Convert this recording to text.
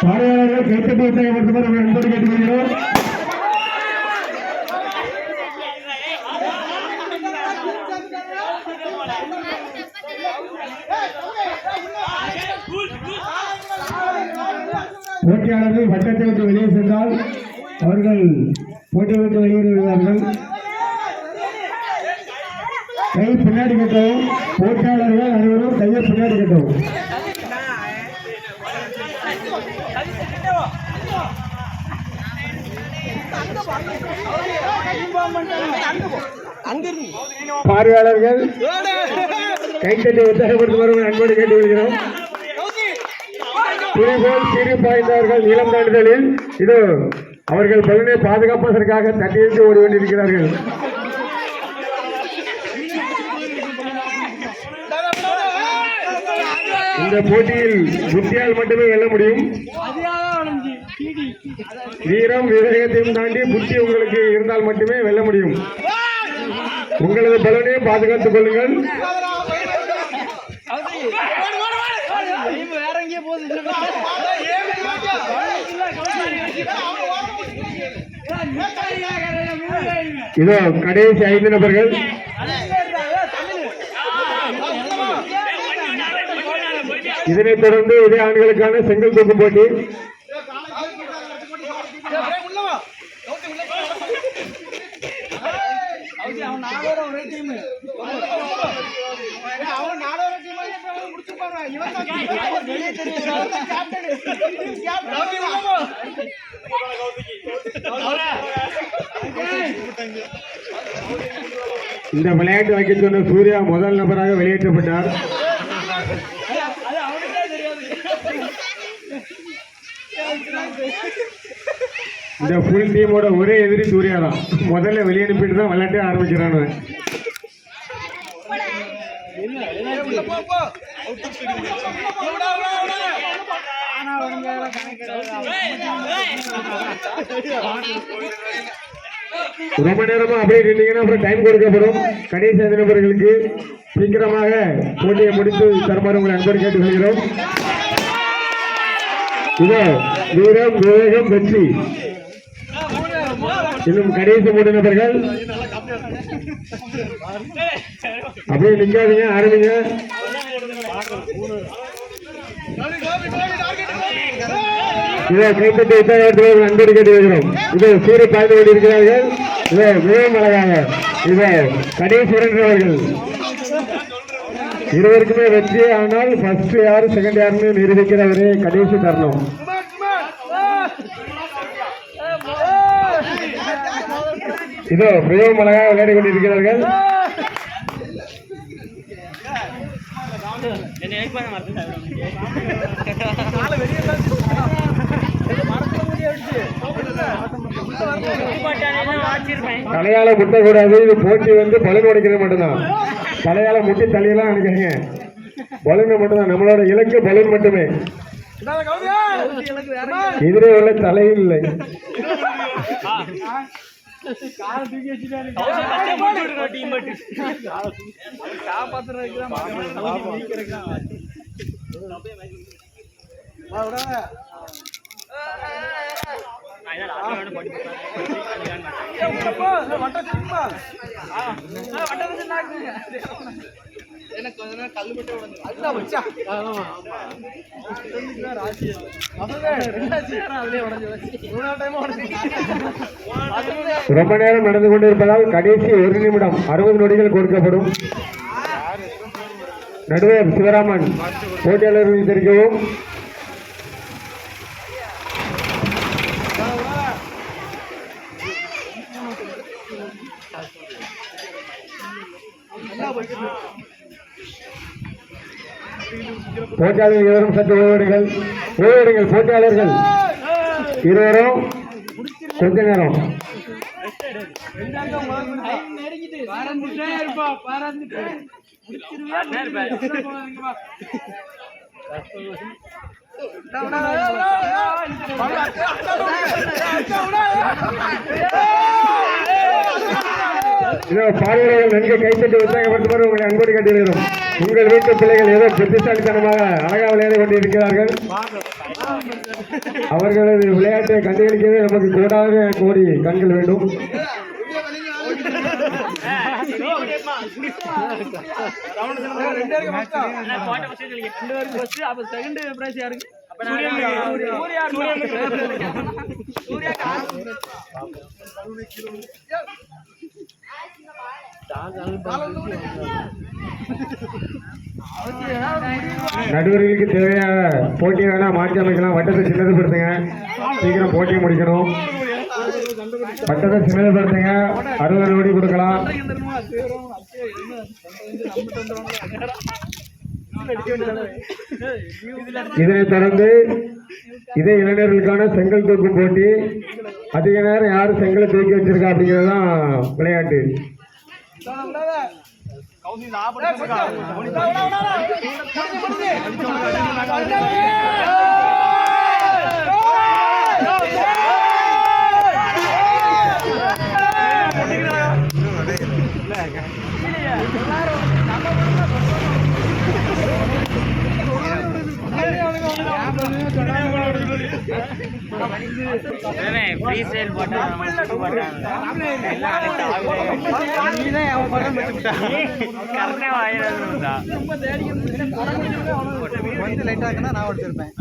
பார்வையாளர்கள் கைத்தட்டி உற்சாகப்படுத்துமாறு உங்கள் அன்போடு கேட்டுக்கொள்கிறோம். போட்டியாளர்கள் வட்டத்தை விட்டு வெளியே சென்றால் அவர்கள் போட்டியை விட்டு வெளியேறுகிறார்கள். கை பின்னாடி கட்டவும். போட்டியாளர்கள் அனைவரும் கையை பின்னாடி கட்டவும். பார்வையாளர்கள் கைத்தட்டி உற்சாகப்படுத்துமாறு அன்போடு கேட்டு வருகிறோம். குறிபோல் சிறு பாய்ந்தவர்கள் நீளம் தாண்டுதலில் இது அவர்கள் பலனை பாதுகாப்பதற்காக தட்டியிட்டு ஓடி கொண்டிருக்கிறார்கள். இந்த போட்டியில் புத்தியால் மட்டுமே வெல்ல முடியும். வீரம் விவேகத்தையும் தாண்டி புத்தி உங்களுக்கு இருந்தால் மட்டுமே வெல்ல முடியும். உங்களது பலனை பாதுகாத்துக் கொள்ளுங்கள். இதோ கடைசி 5 நபர்கள். இதனைத் தொடர்ந்து இதே ஆண்களுக்கான செங்கல் தூக்கும் போட்டி. இந்த விளையாட்டு வைக்க சொன்ன சூர்யா முதல் நபராக வெளியேற்றப்பட்டார். இந்த ஃபுல் டீமோட ஒரே எதிரி சூர்யா தான். முதல்ல வெளியனுப்பிட்டு தான் விளையாட்டே ஆரம்பிக்கிறாங்க. ரொம்ப நேரமா அப்படியே நின்றீங்கன்னா அப்புறம் டைம் கொடுக்கப்படும். கடைசி 5 நபர்களுக்கு சீக்கிரமாக போட்டியை முடித்து தருமாறு உங்களை அன்போடு கேட்டுக்கொள்கிறோம். இதோ வீரம் விவேகம் வெற்றி. இன்னும் கடைசி 3 நபர்கள். அப்படியே நிற்காதீங்க, ஆரம்பிங்க. இதை கைப்பற்றி உற்சாகப்படுத்துவதை அன்போடு கேட்டு வருகிறோம். இதை சீரை பாய்ந்து கொண்டிருக்கிறார்கள். இதை மிகவும் அழகாக இதை கடைசி 2 நபர்கள். இருவருக்குமே வெற்றி. ஆனால் ஃபர்ஸ்ட் யாரு செகண்ட் யாருன்னு நிரூபிக்கிற ஒரே கடைசி தருணம். இதோ மிகவும் அழகாக விளையாடி கொண்டிருக்கிறார்கள். தலையால முட்டக்கூடாது. இது போட்டி பலன் உடைக்கிறது மட்டும்தான். தலையால முட்டி தலையெல்லாம் நினைக்கிறீங்க. பலூன் மட்டும்தான் நம்மளோட இலக்கு. பலூன் மட்டுமே. எதிரே உள்ள தலையில் இல்லை. ரொம்ப நேரம் நடந்து கொண்டிருப்பதால் கடைசி 1 நிமிடம் 60 நொடிகள் கொடுக்கப்படும். நடுவர் சிவராமன் போட்டியாளர்கள் தெரிவிக்கவும். போட்டியாளர்கள் இருவரும் சற்று ஓய்வெடுங்கள். போட்டியாளர்கள் இருவரும் கொஞ்ச நேரம். பார்வையாளர்கள் நன்கு கைத்தட்டி உற்சாகப்படுத்துமாறு உங்களை அன்போடு கேட்டுக்கிறோம். உங்கள் வீட்டு பிள்ளைகள் ஏதோ புத்திசாலித்தனமாக அழகா விளையாடி கொண்டிருக்கிறார்கள். அவர்களது விளையாட்டை கண்டுகளிக்கவே நமக்கு கூடாத கோடி கண்கள் வேண்டும். நடுவர்களுக்கு தேவையான போட்டியை வேணா மாற்றி அமைக்கலாம். வட்டத்தை சின்னதுபடுத்துங்க, சீக்கிரம் போட்டியை முடிக்கணும். வட்டத்தை சின்னதுபடுத்துங்க, 60 கோடி கொடுக்கலாம். இதனைத் தொடர்ந்து இதே இளைஞர்களுக்கான செங்கல் தூக்கும் போட்டி. அதிக நேரம் யாரு செங்கலை தூக்கி வச்சிருக்கா அப்படிங்கிறதுதான் விளையாட்டு. லைட்டா நான் எடுத்திருப்பேன்.